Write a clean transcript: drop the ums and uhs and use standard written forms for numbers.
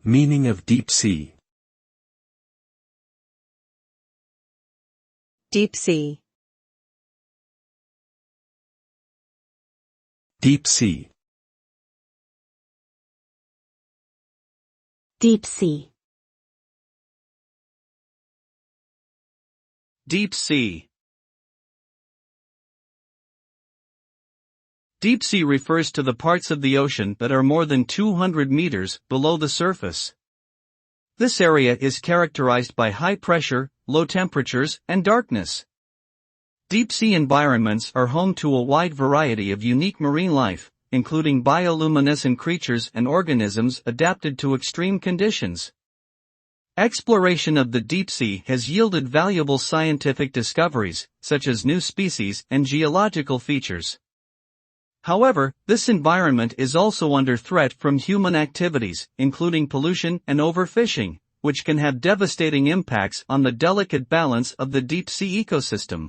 Meaning of deep sea. Deep sea. Deep sea. Deep sea. Deep sea. Deep sea refers to the parts of the ocean that are more than 200 meters below the surface. This area is characterized by high pressure, low temperatures, and darkness. Deep sea environments are home to a wide variety of unique marine life, including bioluminescent creatures and organisms adapted to extreme conditions. Exploration of the deep sea has yielded valuable scientific discoveries, such as new species and geological features. However, this environment is also under threat from human activities, including pollution and overfishing, which can have devastating impacts on the delicate balance of the deep sea ecosystem.